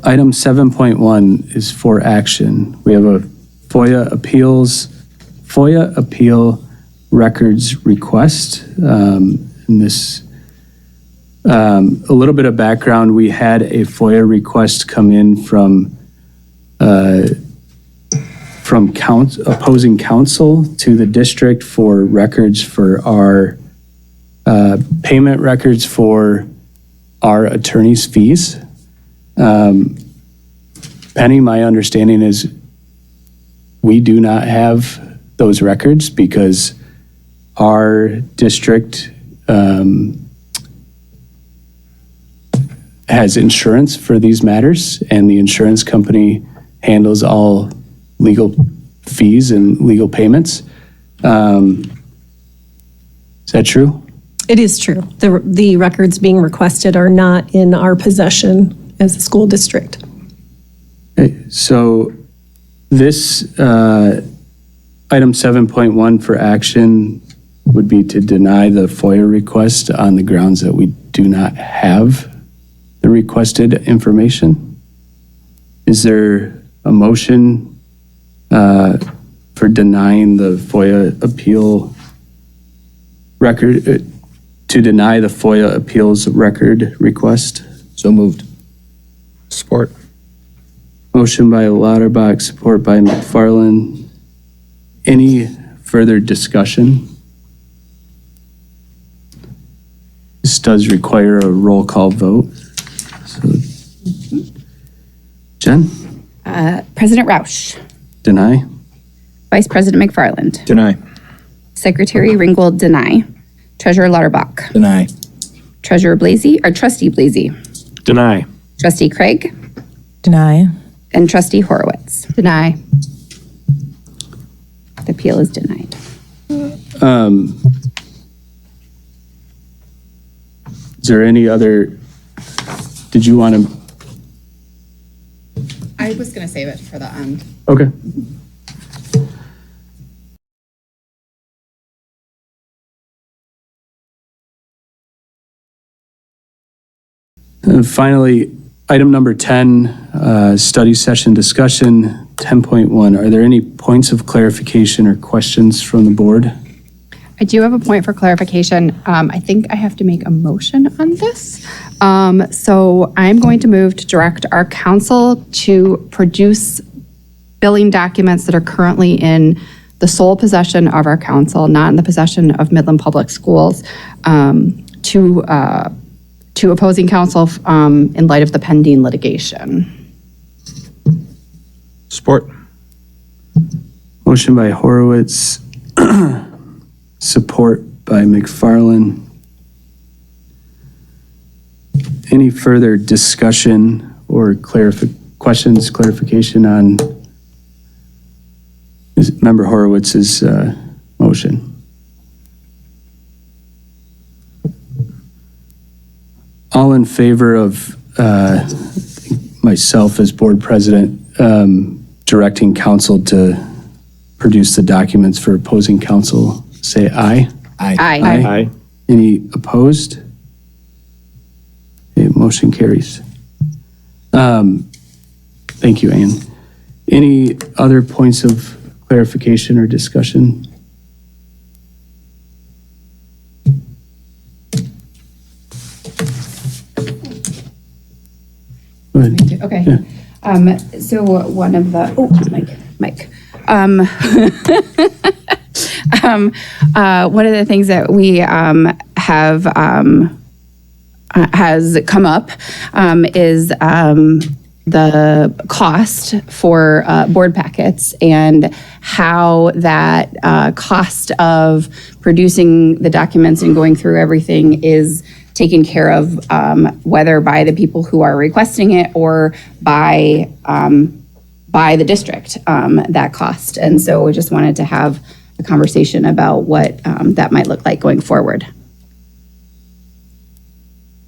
Item 7.1 is for action. We have a FOIA appeal records request. And this, a little bit of background, we had a FOIA request come in from opposing counsel to the district for records for our payment records for our attorney's fees. Penny, my understanding is we do not have those records because our district has insurance for these matters, and the insurance company handles all legal fees and legal payments. Is that true? It is true. The records being requested are not in our possession as a school district. Okay, so this item 7.1 for action would be to deny the FOIA request on the grounds that we do not have the requested information. Is there a motion for denying the FOIA appeal record, to deny the FOIA appeals record request? So moved. Support. Motion by Lauterbach, support by McFarland. Any further discussion? This does require a roll call vote. So, Jen? President Roush. Deny? Vice President McFarland. Deny. Secretary Ringgold, deny. Treasurer Lauterbach. Deny. Treasurer Blasey, or Trustee Blasey. Deny. Trustee Craig. Deny. And Trustee Horowitz. Deny. The appeal is denied. Is there any other, did you want to? I was going to save it for the end. Okay. And finally, item number 10, study session discussion, 10.1. Are there any points of clarification or questions from the board? I do have a point for clarification. I think I have to make a motion on this. So I'm going to move to direct our council to produce billing documents that are currently in the sole possession of our council, not in the possession of Midland Public Schools, to opposing counsel in light of the pending litigation. Support. Motion by Horowitz, support by McFarland. Any further discussion or clarification on Member Horowitz's motion? All in favor of myself as board president directing counsel to produce the documents for opposing counsel, say aye. Aye. Aye. Any opposed? Okay, motion carries. Thank you, Ann. Any other points of clarification or discussion? Go ahead. Okay. Yeah. So one of the, Mike. One of the things that we have has come up is the cost for board packets and how that cost of producing the documents and going through everything is taken care of, whether by the people who are requesting it or by the district, that cost. And so we just wanted to have a conversation about what that might look like going forward.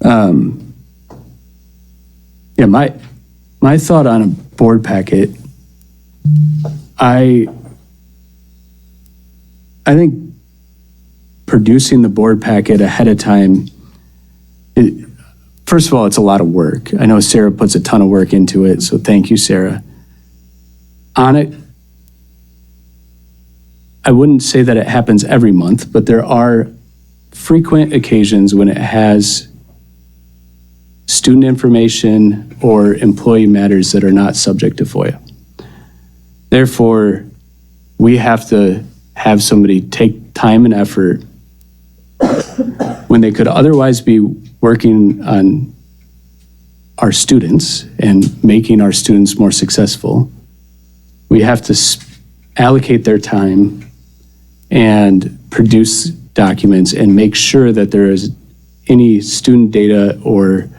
Yeah, my thought on a board packet, I think producing the board packet ahead of time, first of all, it's a lot of work. I know Sarah puts a ton of work into it, so thank you, Sarah. On it, I wouldn't say that it happens every month, but there are frequent occasions when it has student information or employee matters that are not subject to FOIA. Therefore, we have to have somebody take time and effort when they could otherwise be working on our students and making our students more successful. We have to allocate their time and produce documents and make sure that there is any student data or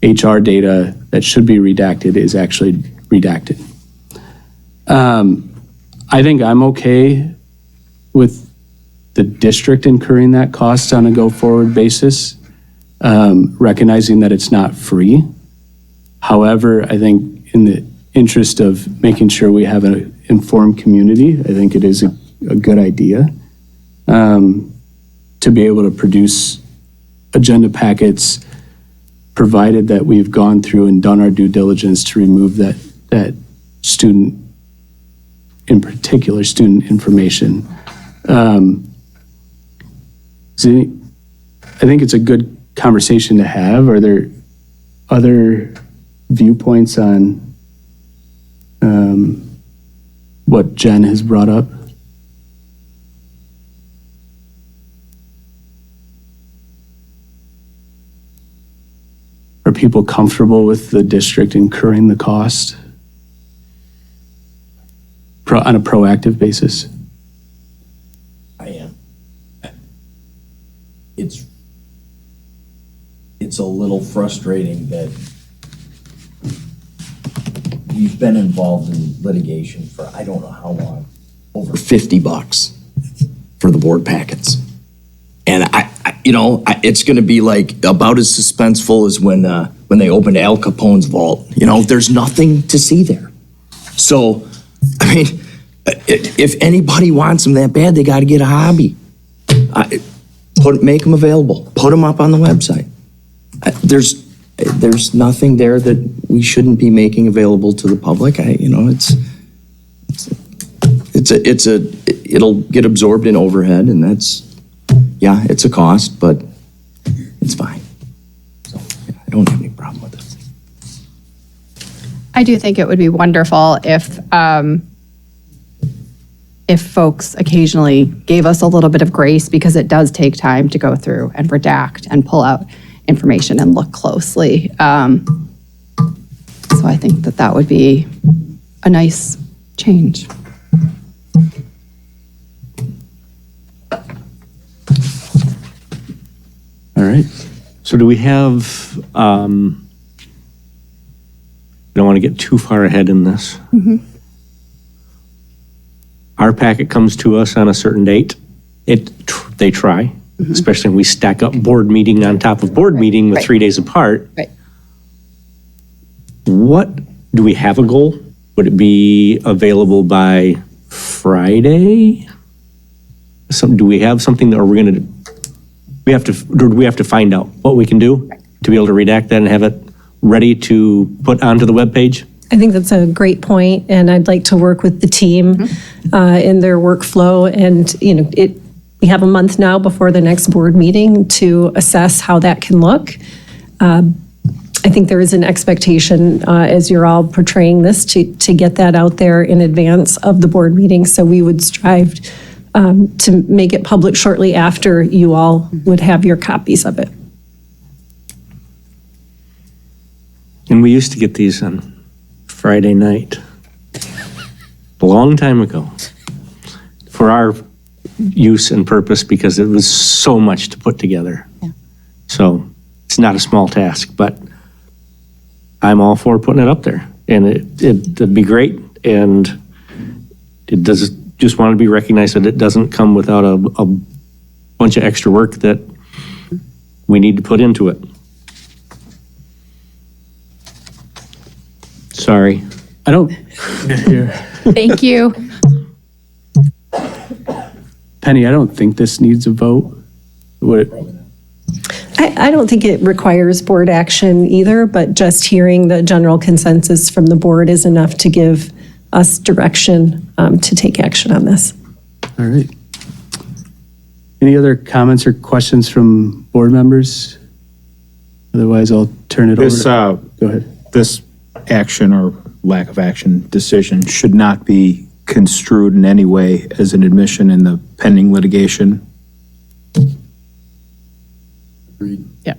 HR data that should be redacted is actually redacted. I think I'm okay with the district incurring that cost on a go-forward basis, recognizing that it's not free. However, I think in the interest of making sure we have an informed community, I think it is a good idea to be able to produce agenda packets, provided that we've gone through and done our due diligence to remove that student, in particular, student information. I think it's a good conversation to have. Are there other viewpoints on what Jen has brought up? Are people comfortable with the district incurring the cost on a proactive basis? I am. It's a little frustrating that we've been involved in litigation for I don't know how long, over $50 for the board packets. And it's going to be like about as suspenseful as when they opened Al Capone's vault. There's nothing to see there. So, I mean, if anybody wants them that bad, they got to get a hobby. Make them available. Put them up on the website. There's nothing there that we shouldn't be making available to the public. It'll get absorbed in overhead, and it's a cost, but it's fine. So I don't have any problem with it. I do think it would be wonderful if folks occasionally gave us a little bit of grace, because it does take time to go through and redact and pull out information and look closely. So I think that would be a nice change. All right. So do we have, I don't want to get too far ahead in this. Mm-hmm. Our packet comes to us on a certain date. They try, especially when we stack up board meeting on top of board meeting with 3 days apart. Right. What, do we have a goal? Would it be available by Friday? Do we have something that we're going to, do we have to find out what we can do to be able to redact that and have it ready to put onto the webpage? I think that's a great point, and I'd like to work with the team in their workflow. And we have a month now before the next board meeting to assess how that can look. I think there is an expectation, as you're all portraying this, to get that out there in advance of the board meeting. So we would strive to make it public shortly after you all would have your copies of it. And we used to get these on Friday night, a long time ago, for our use and purpose, because it was so much to put together. Yeah. So it's not a small task, but I'm all for putting it up there, and it'd be great. And it does just want to be recognized that it doesn't come without a bunch of extra work that we need to put into it. Sorry. I don't. Thank you. Penny, I don't think this needs a vote. Would it? I don't think it requires board action either, but just hearing the general consensus from the board is enough to give us direction to take action on this. All right. Any other comments or questions from board members? Otherwise, I'll turn it over. Go ahead. This action or lack of action decision should not be construed in any way as an admission in the pending litigation. Agreed. Yeah.